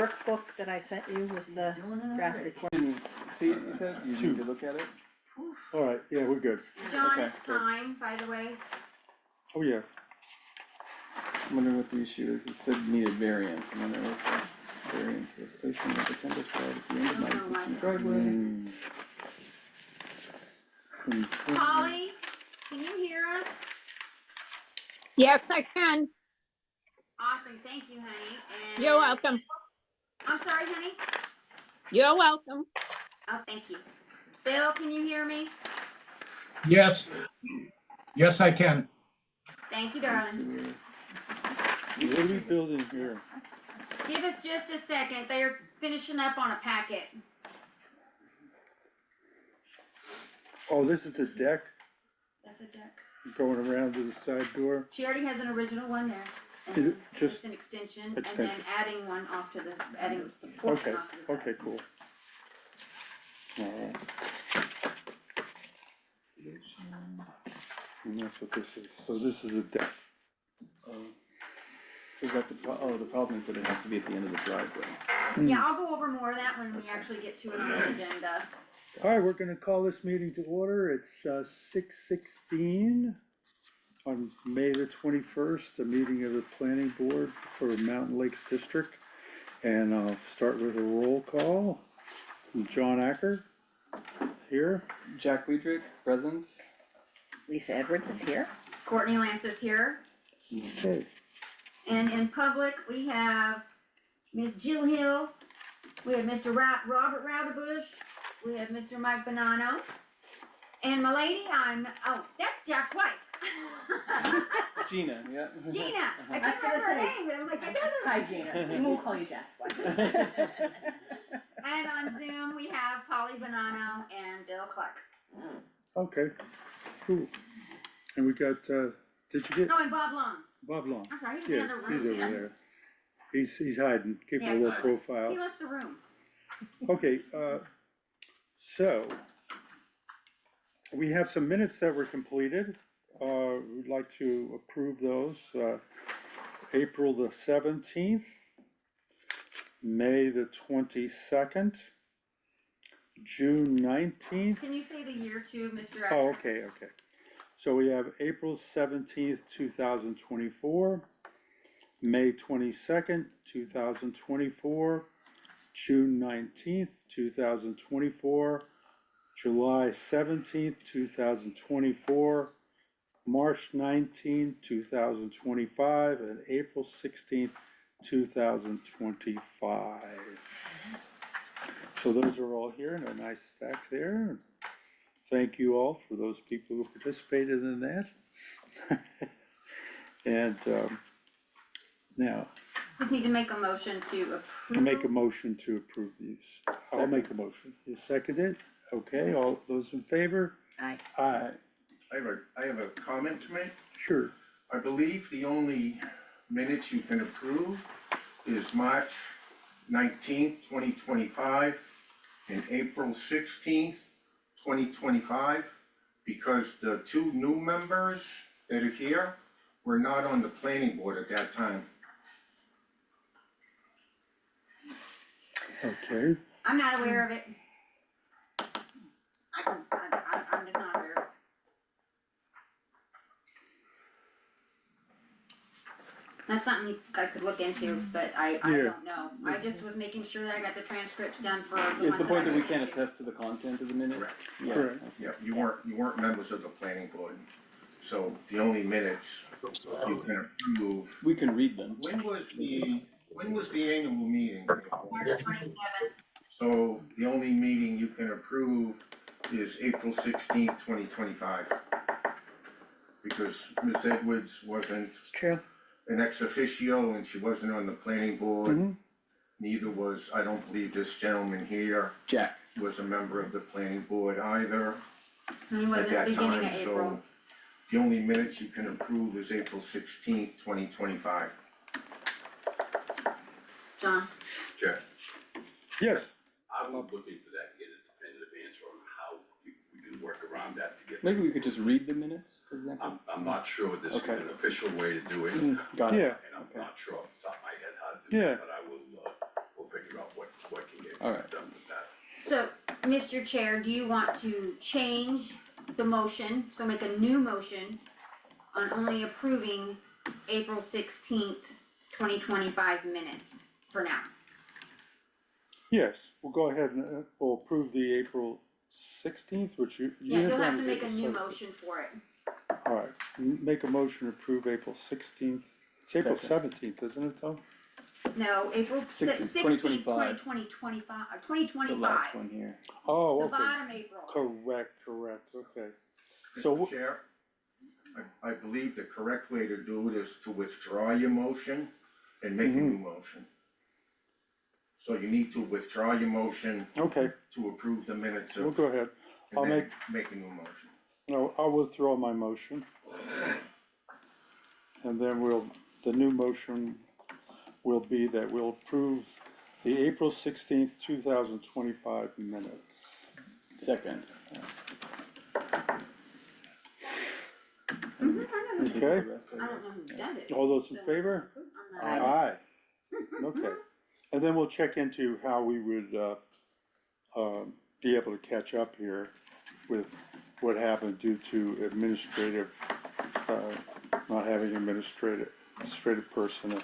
workbook that I sent you with the draft report. Didn't see it, you said? You need to look at it? Alright, yeah, we're good. John, Okay, it's good. time, by the way. Oh, yeah. I'm wondering what the issue is. It said needed variance. I'm wondering what the variance was. Placement of the timber shed at the end of my existing driveway. Holly, can you hear us? Yes, I can. Awesome, thank you, honey. And You're welcome. I'm sorry, honey. You're welcome. Oh, thank you. Bill, can you hear me? Yes. Yes, I can. Thank you, darling. What are we building here? Give us just a second. They're finishing up on a packet. Oh, this is the deck That's a deck. going around to the side door? She already has an original one there. And Is it then just an extension, and then extension? adding one off to the, adding the portion Okay, off to the side. okay, cool. Alright. And that's what this is. So this is a deck. So is that the problem is that it has to be at the end of the driveway. Yeah, I'll go over more of that when we actually get to it on the agenda. Alright, we're gonna call this meeting to order. It's 6:16 on May the 21st, a meeting of the planning board for Mountain Lakes District. And I'll start with a roll call. John Acker, here. Jack Weidrich, present. Lisa Edwards is here. Courtney Lance is here. Okay. And in public, we have Miss Jill Hill, we have Mr. Robert Rowdebush, we have Mr. Mike Bonanno. And my lady, that's Jack's wife. Gina, yeah. Gina, I I was can't gonna remember her say. name, but I'm like, I know her. Hi, Gina. We won't call you Jack. And on Zoom, we have Polly Bonanno and Bill Clark. Okay, cool. And we got, did you get Oh, and Bob Long. Bob Long? I'm sorry, he's in the Yeah, other he's room, over man. there. He's hiding, keeping a Yeah, low he profile. left the room. Okay, so we have some minutes that were completed. We'd like to approve those. April the 17th, May the 22nd, June 19th. Can you say the year too, Mr. Oh, Actor? okay. So we have April 17th, 2024, May 22nd, 2024, June 19th, 2024, July 17th, 2024, March 19th, 2025, and April 16th, 2025. So those are all here in a nice stack there. Thank you all for those people who participated in that. And now, Just need to make a motion to approve. make a motion to approve these. I'll make a motion. You second it? Okay, all those in favor? Aye. Aye, I have a comment to make. sure. I believe the only minutes you can approve is March 19th, 2025, and April 16th, 2025, because the two new members that are here were not on the planning board at that time. Okay, I'm not aware of it. I'm just not aware of it. That's something you guys could look into, but I Yeah. don't know. I just was making sure that I got the transcripts done for the ones Is the that point I that we looked can't into. attest to the content of the minutes? Correct. Yeah, Correct. I see. Yeah, you weren't members of the planning board, so the only minutes you can approve. We can read them. When was the annual meeting? March 27th. So the only meeting you can approve is April 16th, 2025. Because Ms. Edwards wasn't It's true. an ex officio and she wasn't on the planning board. Mhm. Neither was, I don't believe this gentleman here Jack. was a member of the planning board either And he at was at the that beginning time, of April. so the only minutes you can approve is April 16th, 2025. John, Jeff, yes, I will look into that and get a definitive answer on how we can work around that to get. Maybe we could just read the minutes, for example? I'm not sure this is Okay. an official way to do it, Got it. yeah, and I'm Okay. not sure off the top of my head how to do Yeah. it, but I will, we'll alright, done with that. So, Mr. Chair, do you want to change the motion, so make a new motion on only approving April 16th, 2025 minutes for now? Yes, we'll go ahead and, we'll approve the April 16th, which you Yeah, had you'll have done to make a April new 17th. motion for it. Alright, make a motion to approve April 16th, it's April Second. 17th, isn't it though? No, April 16th, 16th, 2025. 2025, the 2025, last one here. Oh, the okay, bottom April. correct, okay. So Mr. Chair, I believe the correct way to do it is to withdraw your motion and make a new motion. So you need to withdraw your motion Okay, to approve the minutes we'll of, go ahead. I'll and then make a new motion. No, I'll withdraw my motion. And then the new motion will be that we'll approve the April 16th, 2025 minutes. Second. Okay. I don't know who done it. All those in so- favor? I'm not- Aye. Okay, and then we'll check into how we would, be able to catch up here with what happened due to administrative, not having administrative person to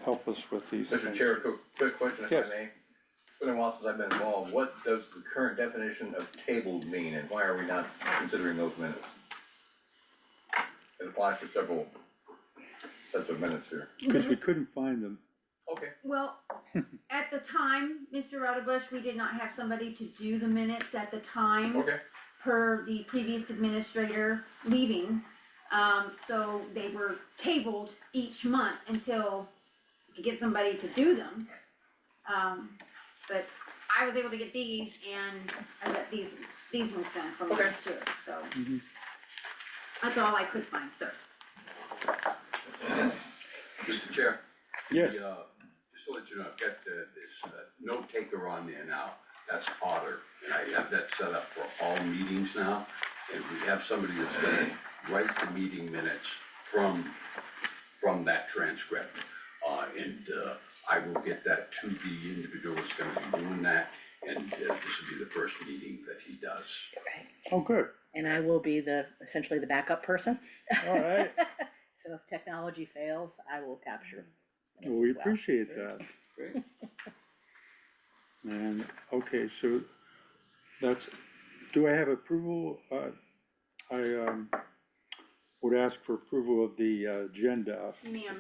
help us with these things. Mr. Chair, quick question if Yes. I may. It's been a while since I've been involved. What does the current definition of tabled mean and why are we not considering those minutes? It applies to several sets of minutes here. Cause we couldn't find them. Okay. Well, at the time, Mr. Raudebush, we did not have somebody to do the minutes at the time. Okay, Per the previous administrator leaving. So they were tabled each month until we could get somebody to do them. But I was able to get these and I got these ones done from Okay. last year, so. Mhm. That's all I could find, sir. Mr. Chair? Yes, Just to let you know, I've got this note taker on there now, that's Otter, and I have that set up for all meetings now. And we have somebody that's gonna write the meeting minutes from that transcript. I will get that to the individual that's gonna be doing that, and this will be the first meeting that he does. oh, good, And I will be essentially the backup person. alright, So if technology fails, I will capture well, minutes we as well. appreciate that. Great. And, okay, so that's, do I have approval? I would ask for approval of the agenda. You mean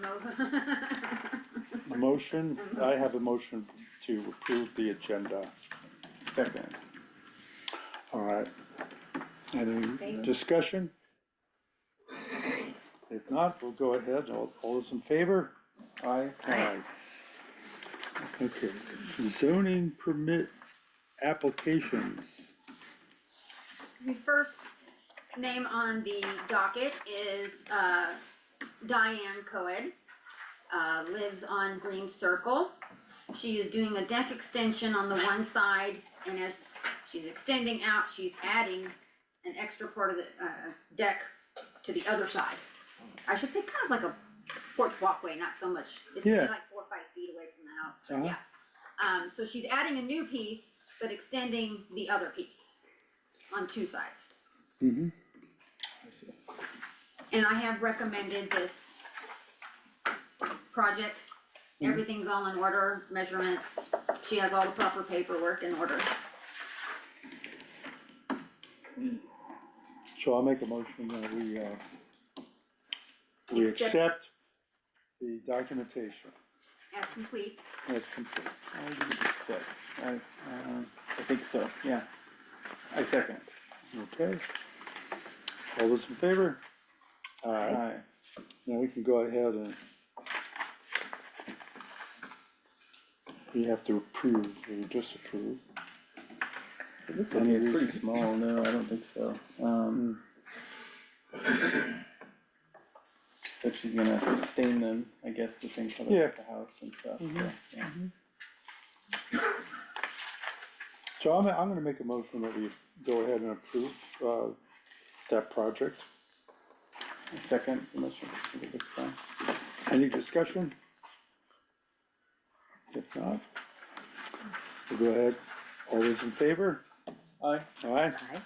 A motion, I have a motion to approve the agenda. Second. All right. Any discussion? If not, we'll go ahead. All those in favor? Aye. Aye. Okay, zoning permit applications. The first name on the docket is Diane Coed. Lives on Green Circle. She is doing a deck extension on the one side, and as she's extending out, she's adding an extra part of the deck to the other side. I should say kind of like a porch walkway, not so much, it's only Yeah. like 4 or 5 feet away from the house, but Uh-huh. yeah. So she's adding a new piece, but extending the other piece on 2 sides. Mm-hmm. I see. And I have recommended this project. Everything's all in order, measurements, she has all the proper paperwork in order. So I'll make a motion that we accept the documentation As complete. as complete. I think so, yeah. I second. Okay. All those in favor? Aye. Now we can go ahead and we have to approve or disapprove. It looks like it's pretty small, no, I don't think so. She said she's gonna stain them, I guess, the same color Yeah. as the house and stuff, so, yeah. So I'm gonna make a motion that we go ahead and approve, that project. Second, unless you think it looks fine. Any discussion? If not, We'll go ahead, all those in favor? Aye. Aye. Aye.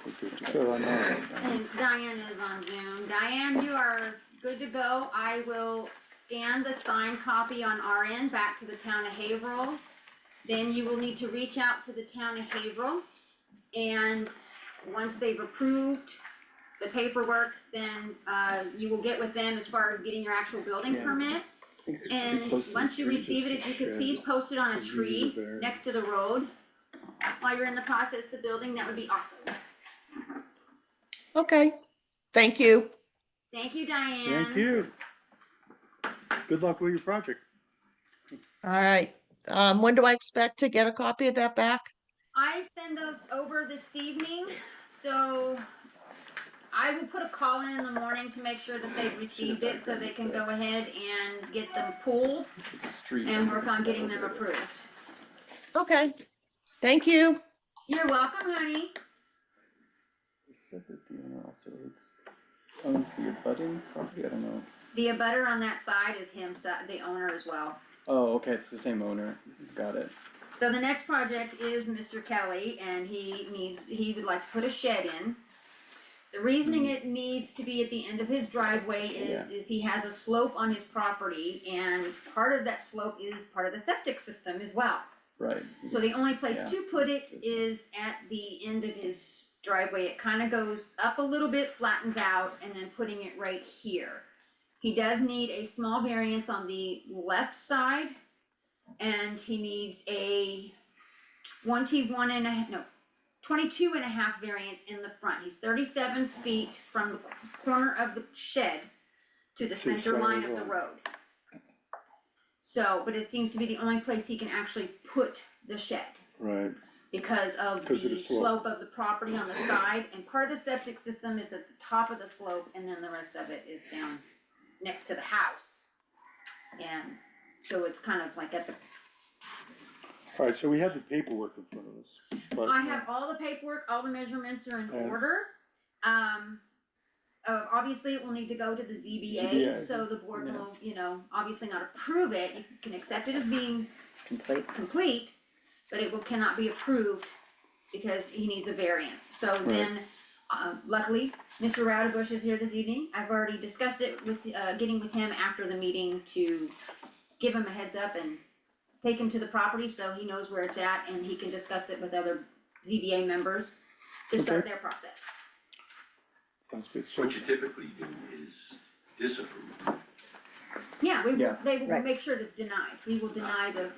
We're good to go on that. And Diane is on Zoom. Diane, you are good to go. I will scan the signed copy on our end back to the town of Haverhill. Then you will need to reach out to the town of Haverhill. And once they've approved the paperwork, then, you will get with them as far as getting your actual building Yeah. permit. It's pretty And close to the once you street. receive it, if you could shed. please post it on a It's tree usually there. next to the road while you're in the process of building, that would be awesome. Okay, thank you. Thank you, Diane. Thank you. Good luck with your project. All right, when do I expect to get a copy of that back? I send those over this evening, so I will put a call in the morning to make sure that they've received it, so they can go ahead and get them pulled The street. and work on getting them approved. Okay, thank you. You're welcome, honey. It said that the owner also owns the abutting property, I don't know. The abutter on that side is him, the owner as well. Oh, okay, it's the same owner, got it. So the next project is Mr. Kelly, and he would like to put a shed in. The reasoning it needs to be at the end of his driveway is he has a slope on his property, and part of that slope is part of the septic system as well. Right. So the only place Yeah. to put it is at the end of his driveway. It kinda goes up a little bit, flattens out, and then putting it right here. He does need a small variance on the left side, and he needs a 22 and a half variance in the front. He's 37 feet from the corner of the shed to the To the center line center of the line. road. So, but it seems to be the only place he can actually put the shed Right, because of Because of the the slope. slope of the property on the side, and part of the septic system is at the top of the slope, and then the rest of it is down next to the house. And so it's kind of like at the, alright, so we have the paperwork in front of us, but. I have all the paperwork, all the measurements are in Yeah. order. Obviously it will need to go to the ZBA, ZBA, so the board yeah. will, obviously not approve it, you can accept it as being complete, but it cannot be approved because he needs a variance. So then, luckily, Mr. Rowdebush is here this evening. I've already discussed it with, getting with him after the meeting to give him a heads up and take him to the property so he knows where it's at and he can discuss it with other ZBA members to start Okay. their process. Sounds good, so, What you typically do is disapprove. Yeah, Yeah. they will Right. make sure that's denied. We will deny the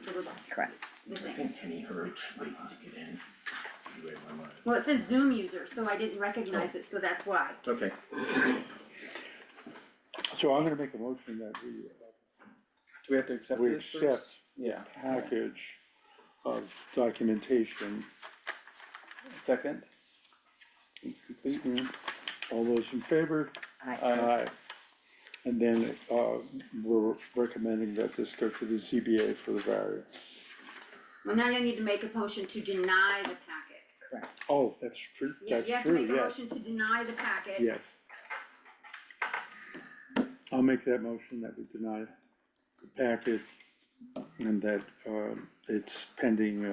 Correct. I thing. think Kenny heard waiting to get in. You read my mind. Well, it says Zoom user, so I didn't recognize it, so that's why. Okay. so I'm gonna make a motion that we, Do we have to accept we it first? accept Yeah. package of documentation. Second? Seems complete. All those in favor? Aye. Aye. And then, we're recommending that this go to the ZBA for the variance. Well, now you need to make a motion to deny the packet. Oh, that's true, Yeah, that's you have to true, make a yes, motion to deny the packet. yes. I'll make that motion that we deny the packet and that, it's pending,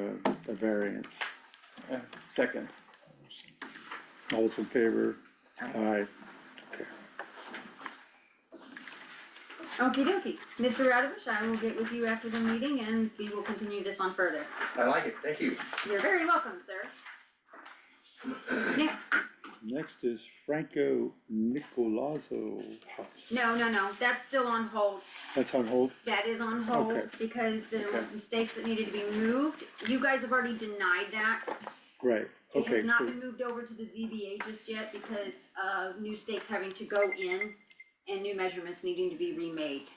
a variance. Second. All those in favor? Aye. Okey dokey. Mr. Radovish, I will get with you after the meeting and we will continue this on further. I like it, thank you. You're very welcome, sir. Yeah, Next is Franco Nicolazzo House. no, that's still on hold. That's on hold? That is on hold Okay. because there were Okay. some stakes that needed to be moved. You guys have already denied that. Right, It okay, has not so, been moved over to the ZBA just yet because, new stakes having to go in and new measurements needing to be remade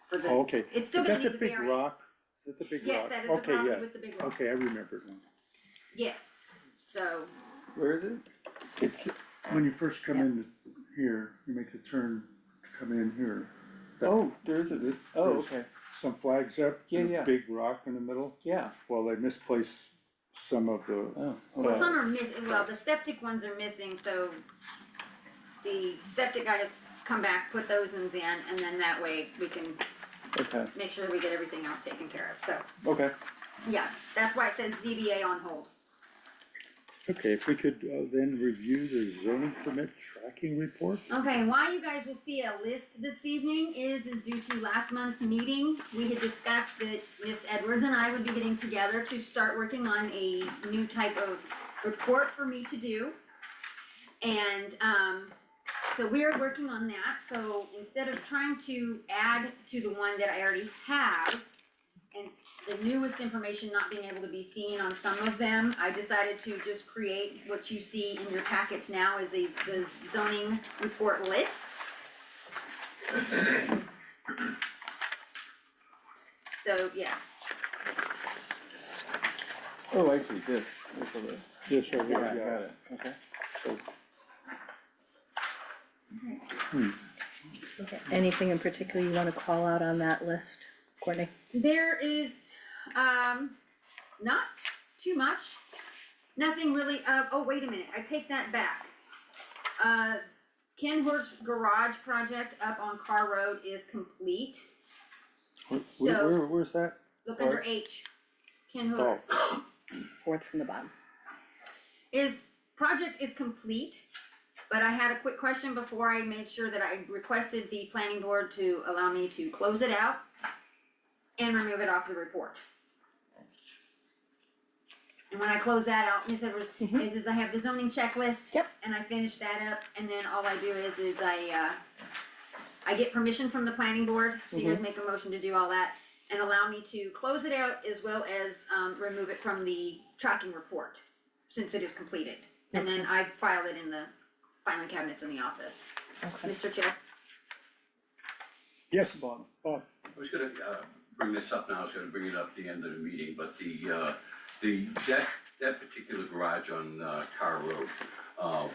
for the, oh, okay. it's still Is gonna that need the the big variance. rock? Is that the big rock? Yes, that is the Okay, property yeah. with the big rock. Okay, I remember it now. Yes, so, Where is it? It's, when you first come in here, you make the turn to come in here. Oh, there is a, oh, There's okay, Some flags up, and Yeah, a yeah. big rock in the middle. yeah, Well, they misplaced some of the, oh, well, okay. some are well, the septic ones are missing, so the septic guys come back, put those ones in, and then that way we can Okay, make sure we get everything else taken care of, so. okay, Yeah, that's why it says ZBA on hold. Okay, if we could then review the zoning permit tracking report? Okay, and why you guys will see a list this evening is due to last month's meeting. We had discussed that Miss Edwards and I would be getting together to start working on a new type of report for me to do. And, so we're working on that, so instead of trying to add to the one that I already have, and the newest information not being able to be seen on some of them, I decided to just create what you see in your packets now is the zoning report list. So, yeah, Oh, I see, this, is the list. Yes, right Yeah, here, got yeah. it, okay. So, Okay. Anything in particular you wanna call out on that list, Courtney? there is, not too much, nothing really, oh, wait a minute, I take that back. Ken Hort's garage project up on Carr Road is complete. So- where's that? Look under H, Ken Oh, Hort. Fourth from the bottom. Project is complete, but I had a quick question before I made sure that I requested the planning board to allow me to close it out and remove it off the report. And when I close that out, Ms. Edwards, is I have the zoning checklist. Yep. And I finish that up, and then all I do is I get permission from the planning board, so you guys make a motion to do all that, and allow me to close it out as well as, remove it from the tracking report, since it is completed. And then I file it in the filing cabinets in the office. Okay. Mr. Chair? yes, Bob. I was gonna, bring this up now, I was gonna bring it up at the end of the meeting, but that particular garage on, Carr Road,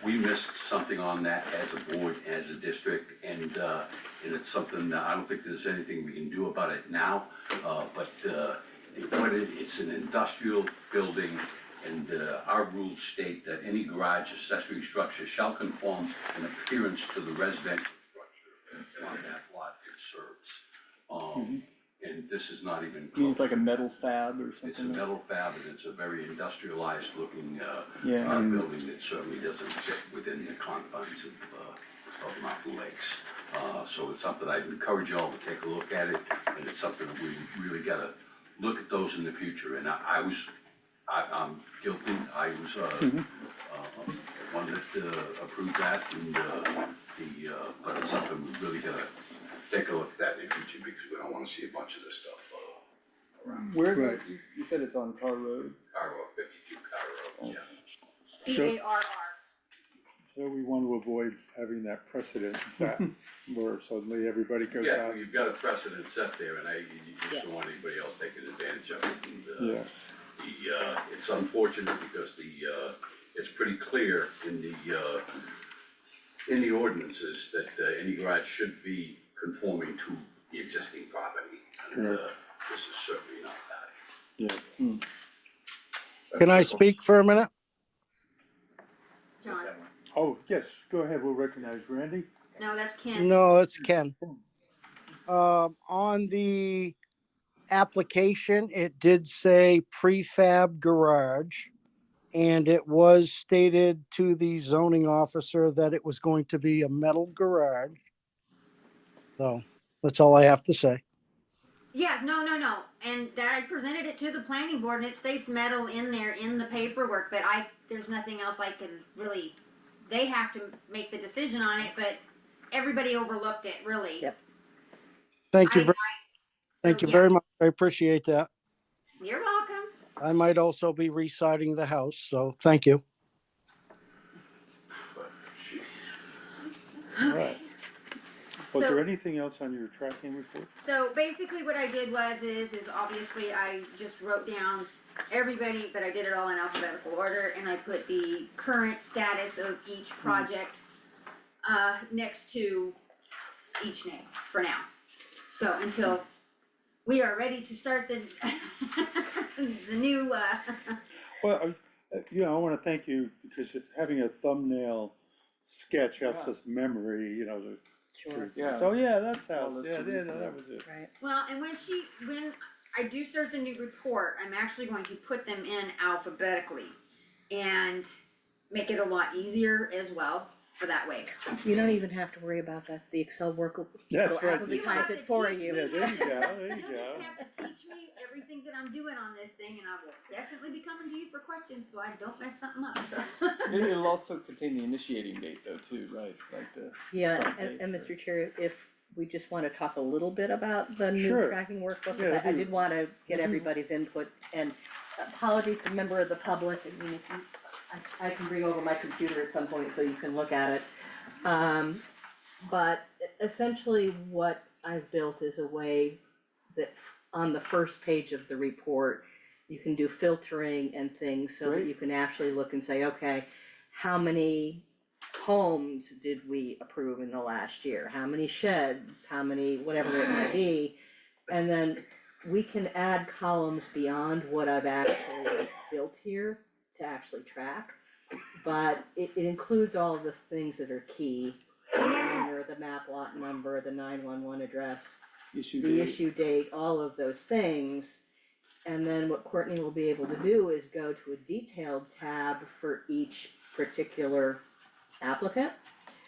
we missed something on that as a board, as a district, and it's something that I don't think there's anything we can do about it now, but, it's an industrial building, and, our rules state that any garage accessory structure shall conform in appearance to the residential structure on that lot it serves. And this is not even close. Means like a metal fab or something? It's a metal fab, and it's a very industrialized looking, Yeah. building that certainly doesn't fit within the confines of Mountain Lakes. So it's something I'd encourage y'all to take a look at it, and it's something that we really gotta look at those in the future, and I'm guilty, I was, one that, approved that, and, but it's something we really gotta take a look at that in the future, because we don't wanna see a bunch of this stuff, around. Where, Right. you said it's on Tar Road? Carr Road, 52 Carr Road, yeah. CARR. So we want to avoid having that precedent set where suddenly everybody goes Yeah, out. you've got a precedent set there, and you just don't want anybody else taking advantage of it, and, Yeah, it's unfortunate because it's pretty clear in the ordinances that any garage should be conforming to the existing property. And, Correct. this is certainly not that. yeah. Can I speak for a minute? John? Oh, yes, go ahead, we'll recognize Randy. No, that's Ken. No, it's Ken. On the application, it did say prefab garage. And it was stated to the zoning officer that it was going to be a metal garage. So that's all I have to say. Yeah, no, and I presented it to the planning board and it states metal in there in the paperwork, but there's nothing else I can really, they have to make the decision on it, but everybody overlooked it, really. Yep. Thank you, So, thank you yeah, very much. I appreciate that. You're welcome. I might also be residing the house, so thank you. But, gee, All right. Was So- there anything else on your tracking report? So basically what I did is obviously I just wrote down everybody, but I did it all in alphabetical order, and I put the current status of each project, next to each name for now. So until we are ready to start the, the new, Well, I wanna thank you because having a thumbnail sketch helps us memory, Sure. Yeah. So, yeah, that's All house, this yeah, to yeah, read no, through. that was it. well, and when I do start the new report, I'm actually going to put them in alphabetically and make it a lot easier as well for that way. You don't even have to worry about that, the Excel work will That's will right. You alphabetize have it to for teach you. me Yeah, there you go, there you You'll go. just have to teach me everything that I'm doing on this thing, and I will definitely be coming to you for questions, so I don't mess something up, so. It'll also contain the initiating date though too, right, like the Yeah, start and date for- Mr. Chair, if we just wanna talk a little bit about the new Sure. tracking workbook, Yeah, 'cause I do. did wanna get Mhm. everybody's input, and apologies to member of the public, I mean, if you, I can bring over my computer at some point so you can look at it. But essentially what I've built is a way that on the first page of the report, you can do filtering and things so that Great. you can actually look and say, okay, how many homes did we approve in the last year? How many sheds? How many, whatever it might be? And then we can add columns beyond what I've actually built here to actually track. But it includes all of the things that are key, the owner, the map lot number, the 911 address, issue the date. issue date, all of those things. And then what Courtney will be able to do is go to a detailed tab for each particular applicant.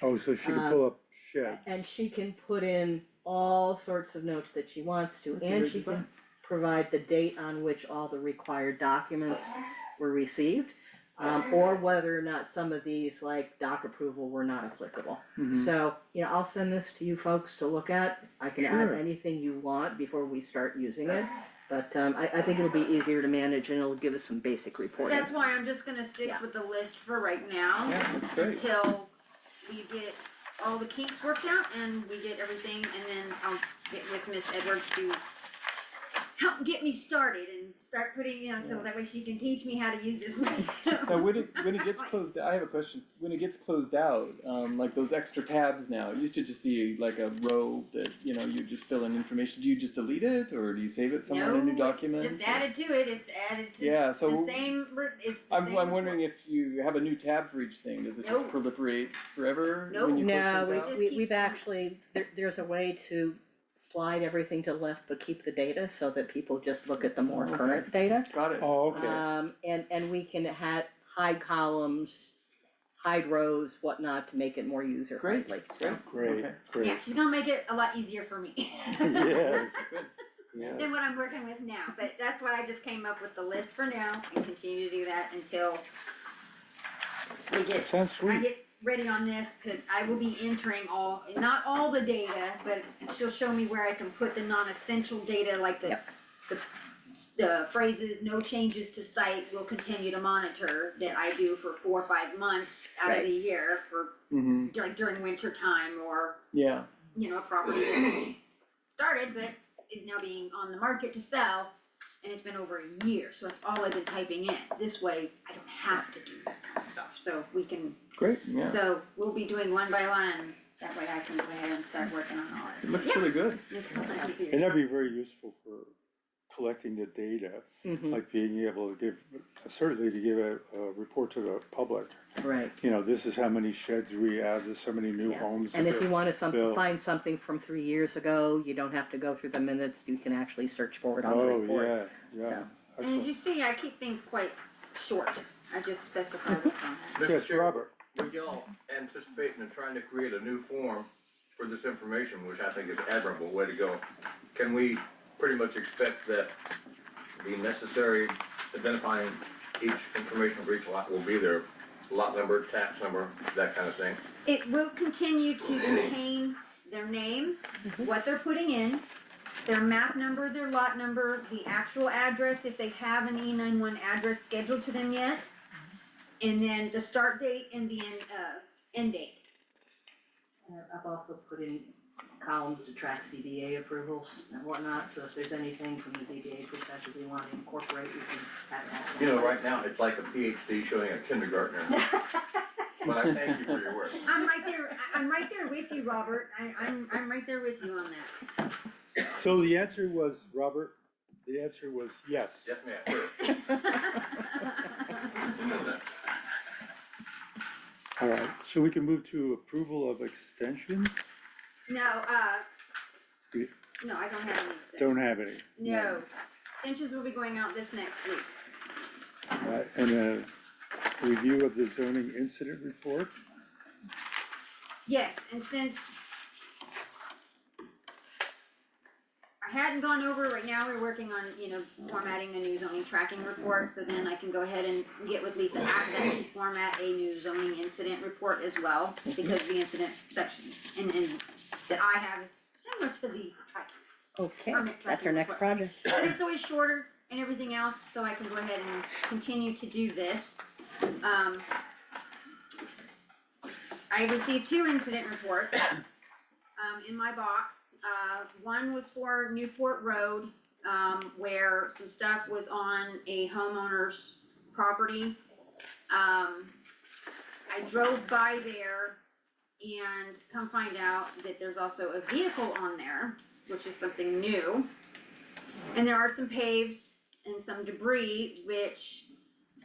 Oh, so she can pull up sheds. And she can put in all sorts of notes that she wants to, That's a and great she can design. provide the date on which all the required documents were received. Or whether or not some of these, like doc approval, were not applicable. Mhm. So, you know, I'll send this to you folks to look at. I can add Sure. anything you want before we start using it. But, I think it'll be easier to manage and it'll give us some basic reporting. That's why I'm just gonna stick Yeah. with the list for right now. Yeah, that's great. Until we get all the kinks worked out and we get everything, and then I'll get with Miss Edwards to help get me started and start putting, you know, so that way she can teach me how to use this. Now, when it gets closed, I have a question, when it gets closed out, like those extra tabs now, it used to just be like a row that, you know, you just fill in information, do you just delete it, or do you save it somewhere in a new document? No, it's just added to it, it's added to Yeah, so the same, it's the I'm same wondering if you have a new tab for each thing, does it just Nope. proliferate forever Nope. when you close No, things out? just we've keep- actually, there's a way to slide everything to left but keep the data so that people just look at the more Okay. current data. Got it. Oh, okay. And we can hide columns, hide rows, whatnot, to make it more user friendly, so. Great, Okay. great. Yeah, she's gonna make it a lot easier for me. Yes, Good. yeah. Than what I'm working with now, but that's what I just came up with the list for now, and continue to do that until we get, Sounds I sweet. get ready on this, cause I will be entering not all the data, but she'll show me where I can put the non-essential data, like the phrases, no changes to site will continue to monitor, that I do for 4 or 5 months out of Right. the year for, Mm-hmm, like during winter time, or yeah, you know, a property that started but is now being on the market to sell, and it's been over a year, so that's all I've been typing in. This way, I don't have to do that kind of stuff, so we can, great, yeah, so we'll be doing one by one, and that way I can go ahead and start working on all it this. looks Yeah, really good. it's much easier. And that'd be very useful for collecting the data, Mhm, like being able to give, certainly to give a report to the public. right. You know, this is how many sheds we have, this is how many new Yeah. homes. And if you wanna Bill. find something from 3 years ago, you don't have to go through the minutes, you can actually search for it on the Oh, report. yeah, yeah. So. And as Excellent. you see, I keep things quite short. I just specify what's on that. Mr. Yes, Chair, Robert. Would y'all anticipating and trying to create a new form for this information, which I think is admirable, way to go? Can we pretty much expect that the necessary identifying each information for each lot will be there? Lot number, tax number, that kind of thing? It will continue to contain their name, what they're putting in, their map number, their lot number, the actual address, if they have an E91 address scheduled to them yet, and then the start date and the end date. I've also put in columns to track ZBA approvals and whatnot, so if there's anything from the ZBA perspective we want to incorporate, we can have it. You know, right now, it's like a PhD showing a kindergartner. But I thank you for your work. I'm right there with you, Robert, I'm right there with you on that. So the answer was, Robert, the answer was yes. Yes, ma'am, sure. All right, so we can move to approval of extension? No, We no, I don't have any extensions. don't have any. No, extensions will be going out this next week. And a review of the zoning incident report. Yes, and since I hadn't gone over, right now we're working on, formatting a new zoning tracking report, so then I can go ahead and get with Lisa after that to format a new zoning incident report as well, because the incident section that I have is similar to the tracking. Okay, Permit that's our tracking next report. project. But it's always shorter and everything else, so I can go ahead and continue to do this. I received 2 incident reports, in my box. One was for Newport Road, where some stuff was on a homeowner's property. I drove by there and come find out that there's also a vehicle on there, which is something new. And there are some paves and some debris, which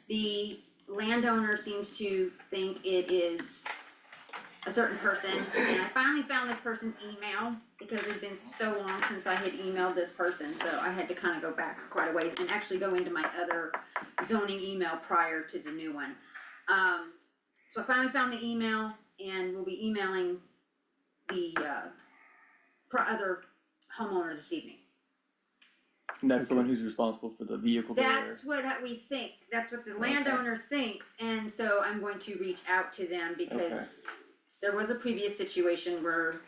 the landowner seems to think it is a certain person. And I finally found this person's email, because it's been so long since I had emailed this person, so I had to kind of go back quite a ways and actually go into my other zoning email prior to the new one. So I finally found the email, and we'll be emailing the other homeowner this evening. And that's the one who's responsible for the vehicle there. That's what we think, that's what the landowner thinks, and so I'm going to reach out to them, because there was a previous situation where,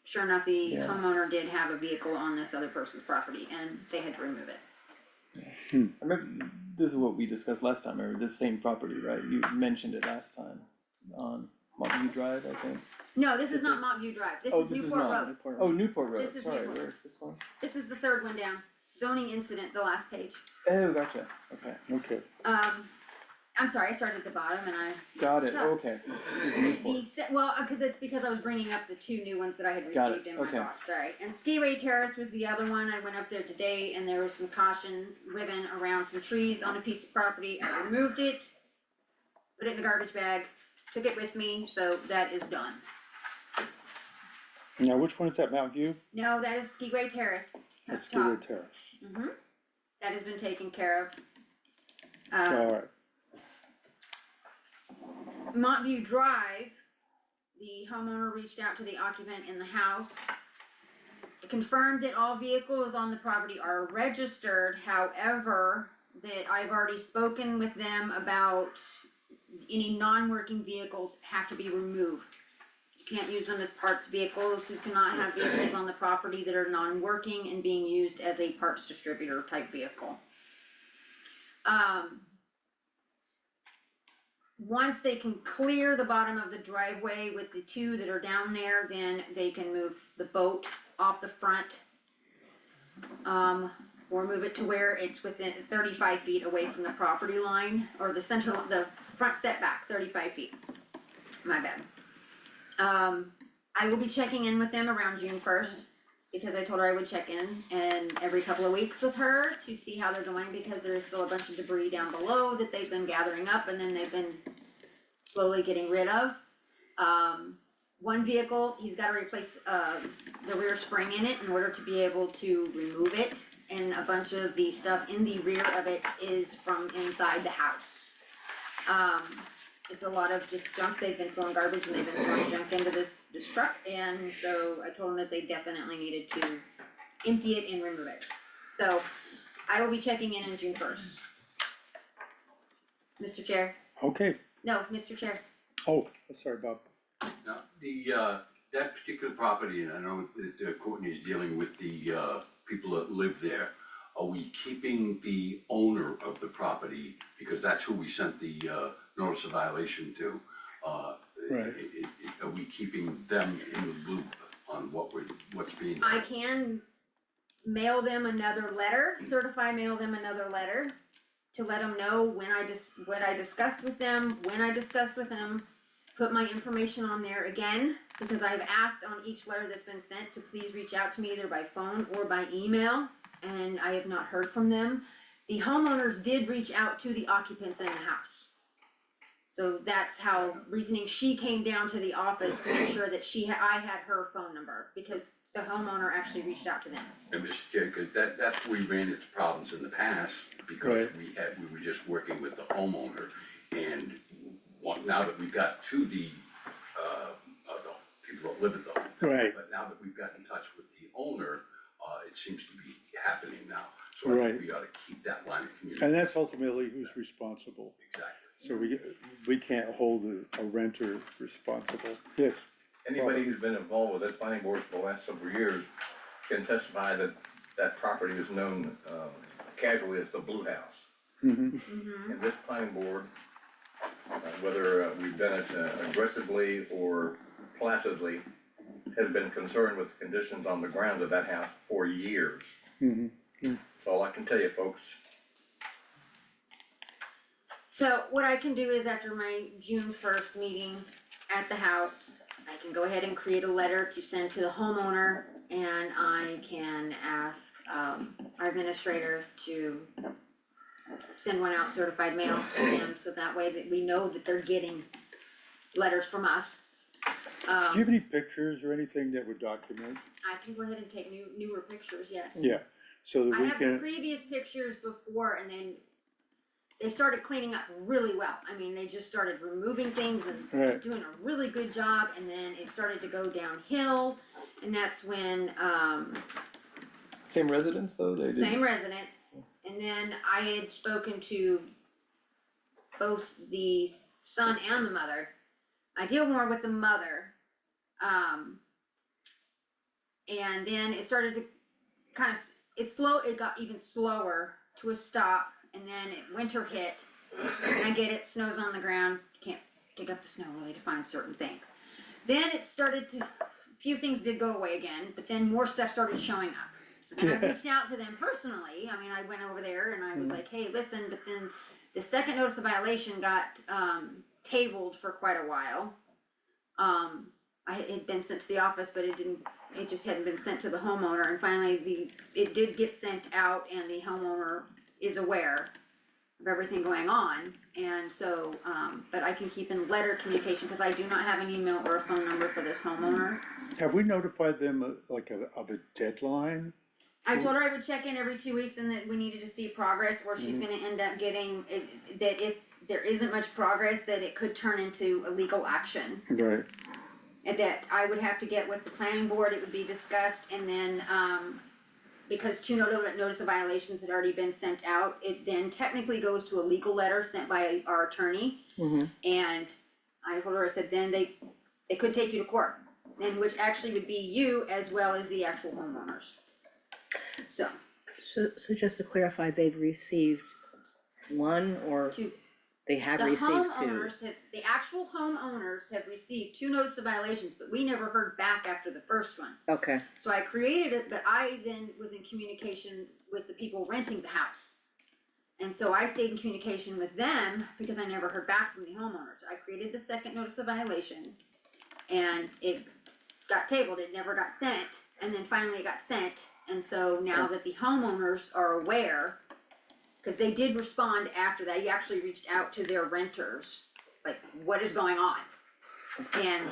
sure enough, the homeowner did have a vehicle on this other person's property, and they had to remove it. I remember, this is what we discussed last time, or this same property, right? You mentioned it last time on Montview Drive, I think. No, this is not Montview Drive, this is Newport Road. Oh, Newport Road, This is sorry, Newport. where's this one? This is the 3rd one down, zoning incident, the last page. Oh, gotcha, okay. I'm sorry, I started at the bottom and I. Got it, So, okay. This is Newport. because I was bringing up the 2 new ones that I had Got it, received in my okay. box, sorry. And Skiway Terrace was the other one, I went up there today and there was some caution ribbon around some trees on a piece of property, I removed it, put it in a garbage bag, took it with me, so that is done. Now, which one is that, Mount View? No, that is Skiway Terrace, up That's top. Skiway Terrace. That has been taken care of. Alright, Montview Drive, the homeowner reached out to the occupant in the house. Confirmed that all vehicles on the property are registered, however, that I've already spoken with them about any non-working vehicles have to be removed. You can't use them as parts vehicles, you cannot have vehicles on the property that are non-working and being used as a parts distributor type vehicle. Once they can clear the bottom of the driveway with the 2 that are down there, then they can move the boat off the front. Or move it to where it's within 35 feet away from the property line, or the front setback, 35 feet. My bad. I will be checking in with them around June 1st, because I told her I would check in and every couple of weeks with her to see how they're doing, because there's still a bunch of debris down below that they've been gathering up and then they've been slowly getting rid of. One vehicle, he's gotta replace, the rear spring in it in order to be able to remove it, and a bunch of the stuff in the rear of it is from inside the house. It's a lot of just junk, they've been throwing garbage and they've been throwing junk into this truck, and so I told them that they definitely needed to empty it and remove it. So, I will be checking in June 1st. Mr. Chair, okay. no, Mr. Chair, Oh, sorry, Bob. Now, that particular property, and I know that Courtney is dealing with the people that live there. Are we keeping the owner of the property, because that's who we sent the notice of violation to? Right. Are we keeping them in the loop on what's being I done? can mail them another letter, certify mail them another letter to let them know what I discussed with them, put my information on there again, because I've asked on each letter that's been sent to please reach out to me either by phone or by email, and I have not heard from them. The homeowners did reach out to the occupants in the house. So that's how, reasoning she came down to the office to make sure that I had her phone number, because the homeowner actually reached out to them. And Mr. Jacob, that's where we ran into problems in the past, because we were just working with the homeowner. And now that we've got to the people that live at the home. Right. But now that we've got in touch with the owner, it seems to be happening now. So I Right. think we ought to keep that line of communication. And that's ultimately who's responsible. Exactly. So we can't hold a renter responsible. Yes, Anybody who's been involved with this planning board for the last several years can testify that that property is known casually as the Blue House. Mm-hmm. And this planning board, whether we've done it aggressively or placidly, has been concerned with the conditions on the grounds of that house for years. That's all I can tell you, folks. So what I can do is after my June 1st meeting at the house, I can go ahead and create a letter to send to the homeowner, and I can ask our administrator to send one out certified mail to them, so that way that we know that they're getting letters from us. do you have any pictures or anything that would document? I can go ahead and take newer pictures, yes. Yeah, so that I we have the can, previous pictures before, and then they started cleaning up really well. I mean, they just started removing things and right, doing a really good job, and then it started to go downhill, and that's when, Same residence though, they did? same residents, and then I had spoken to both the son and the mother. I deal more with the mother, and then it started to it got even slower to a stop, and then winter hit, and I get it, snow's on the ground, can't dig up the snow really to find certain things. Then it started to, a few things did go away again, but then more stuff started showing up. So then I reached out to them personally, I mean, I went over there and I was like, hey, listen, but then the second notice of violation got, tabled for quite a while. It had been sent to the office, but it just hadn't been sent to the homeowner, and finally it did get sent out, and the homeowner is aware of everything going on, and so, but I can keep in letter communication, cause I do not have an email or a phone number for this homeowner. have we notified them of a deadline? I told her I would check in every 2 weeks and that we needed to see progress, or she's gonna end up getting, that if there isn't much progress, that it could turn into a legal action. Right, And that I would have to get with the planning board, it would be discussed, and then, because two notice of violations had already been sent out, it then technically goes to a legal letter sent by our attorney. And I told her, I said, then they could take you to court, and which actually would be you as well as the actual homeowners. So, So just to clarify, they've received one or two. they have The received two? homeowners have, the actual homeowners have received two notice of violations, but we never heard back after the first one. Okay, So I created it, but I then was in communication with the people renting the house. And so I stayed in communication with them because I never heard back from the homeowners. I created the second notice of violation, and it got tabled, it never got sent, and then finally it got sent. And so now that the homeowners are aware, cause they did respond after that, you actually reached out to their renters, like, what is going on? And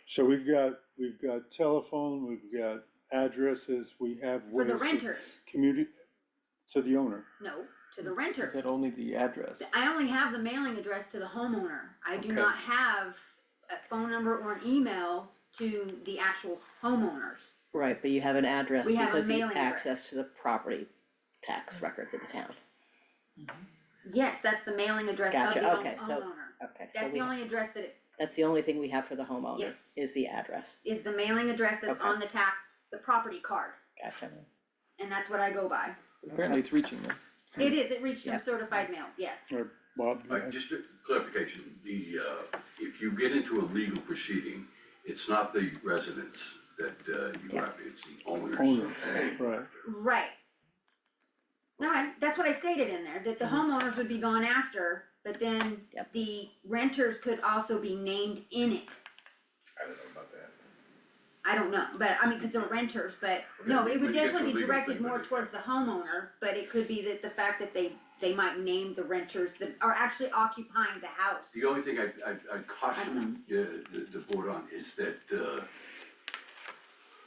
so we've got telephone, we've got addresses, we have for the ways of renters, to the owner. no, to the renters. Is that only the address? I only have the mailing address to the homeowner. I do Okay. not have a phone number or an email to the actual homeowners. right, but you have an address We have a because of mailing address. access to the property tax records of the town. Yes, that's the mailing address of Gotcha, the okay, so- homeowner. Okay, so That's the only address that it that's the only thing we have for the homeowner, Yes. is the address. is, the mailing address that's Okay. on the property card, Gotcha. and that's what I go by. Apparently it's reaching them. It is, it reached them Yeah. certified mail, yes. Or Bob, Like, just a clarification, if you get into a legal proceeding, it's not the residents that you go after, it's the owners. owner, right, Right. No, that's what I stated in there, that the homeowners would be gone after, but then Yep. the renters could also be named in it. I don't know about that. I don't know, but I mean, cause they're renters, but no, Yeah, it would when you get to definitely a be legal directed thing, more but- towards the homeowner, but it could be that the fact that they might name the renters that are actually occupying the house. The only thing I caution the board on is that,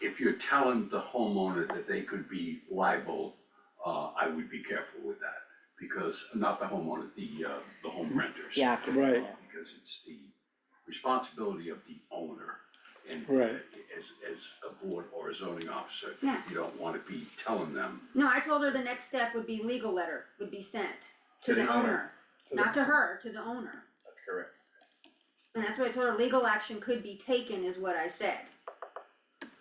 if you're telling the homeowner that they could be liable, I would be careful with that. Because, not the homeowner, the home renters. Yeah. Right. Because it's the responsibility of the owner. And Right. as a board or a zoning officer, Yeah. you don't wanna be telling them, No, I told her the next step would be legal letter would be sent to the owner, not to her, to the owner. That's correct. And that's what I told her, legal action could be taken is what I said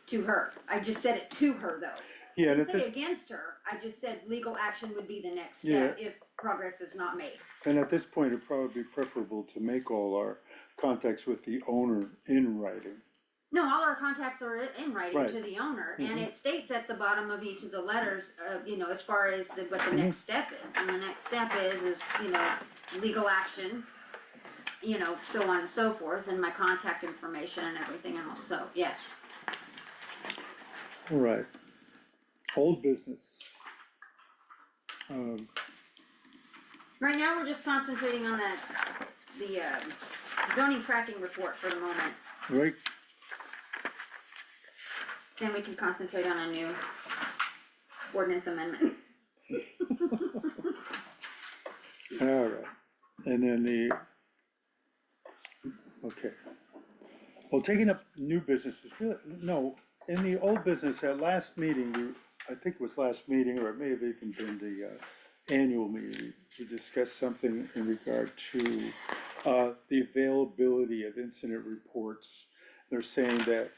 to her. I just said it to her though. Yeah, I and didn't at say this, against her, I just said legal action would be the next step if progress is not made. and at this point, it'd probably be preferable to make all our contacts with the owner in writing. No, all our contacts are in writing Right. to the owner, and Mhm. it states at the bottom of each of the letters, you know, as far as what the next step is, and the next step is, you know, legal action, you know, so on and so forth, and my contact information and everything else, so, yes. All right. Old business. Right now, we're just concentrating on the zoning tracking report for the moment, Right, then we can concentrate on a new ordinance amendment. all right, and then okay. Well, taking up new businesses, really, no, in the old business, at last meeting, I think it was last meeting, or it may have even been the annual meeting, we discussed something in regard to the availability of incident reports. They're saying that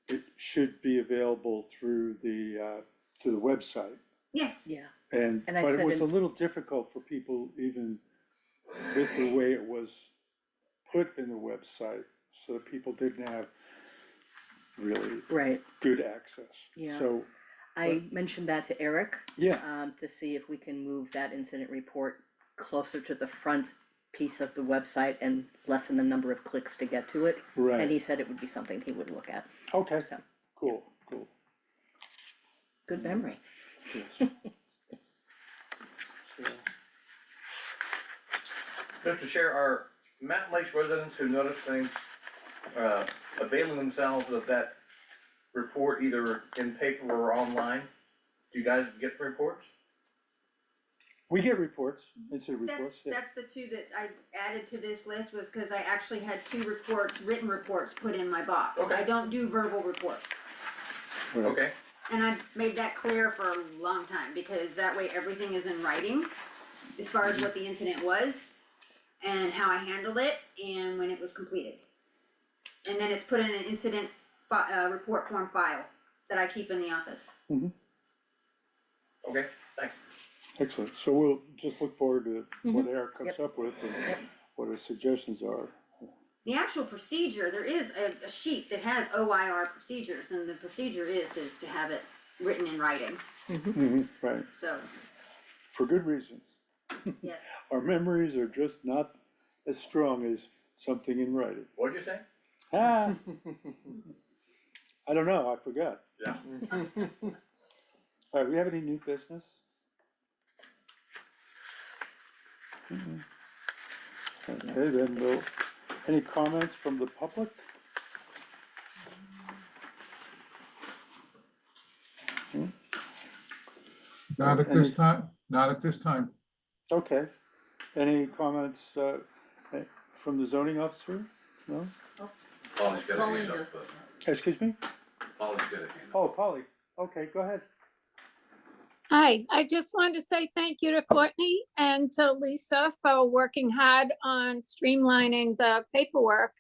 it should be available through to the website. Yes, Yeah. And, And I but it said was a in- little difficult for people even with the way it was put in the website, so that people didn't have really Right, good access. Yeah. So, I mentioned that to Eric, yeah, to see if we can move that incident report closer to the front piece of the website and lessen the number of clicks to get to it. And right, he said it would be something he would look at, okay, so, cool. good memory. Yes. So, Mr. Chair, are Mountain Lakes residents who notice things, availing themselves of that report either in paper or online? Do you guys get reports? we get reports, incident that's, reports, yeah. that's the two that I added to this list was cause I actually had two reports, written reports put in my box. Okay. I don't do verbal reports. Right. Okay, And I've made that clear for a long time, because that way everything is in writing, as far as what the incident was, and how I handled it, and when it was completed. And then it's put in an incident report form file that I keep in the office. okay, thanks. Excellent, so we'll just look forward to what Mhm. Eric comes Yep. up with and Yep. what his suggestions are. The actual procedure, there is a sheet that has OIR procedures, and the procedure is to have it written in writing, Right, so, for good reasons. yes. Our memories are just not as strong as something in writing. What'd you say? Ah, I don't know, I forgot. Yeah. All right, we have any new business? Okay, then any comments from the public? Not at this time, not at this time. Okay, any comments from the zoning officer? No? Polly's got a hand up, Excuse me? Polly's got a hand up. Oh, Polly, okay, go ahead. Hi, I just wanted to say thank you to Courtney and to Lisa for working hard on streamlining the paperwork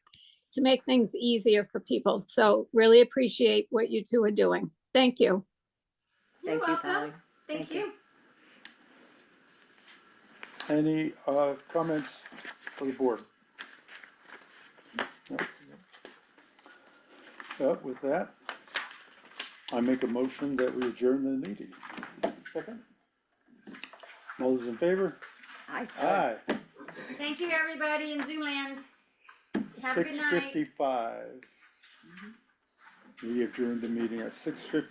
to make things easier for people. So really appreciate what you two are doing. Thank you. You're Thank you, welcome. Polly. Thank Thank you. you. Any comments for the board? No? With that, I make a motion that we adjourn the meeting. Second. All those in favor? Aye. Aye. Thank you, everybody in Zoomland. Have a good night. 6:55. We adjourned the meeting at 6:50.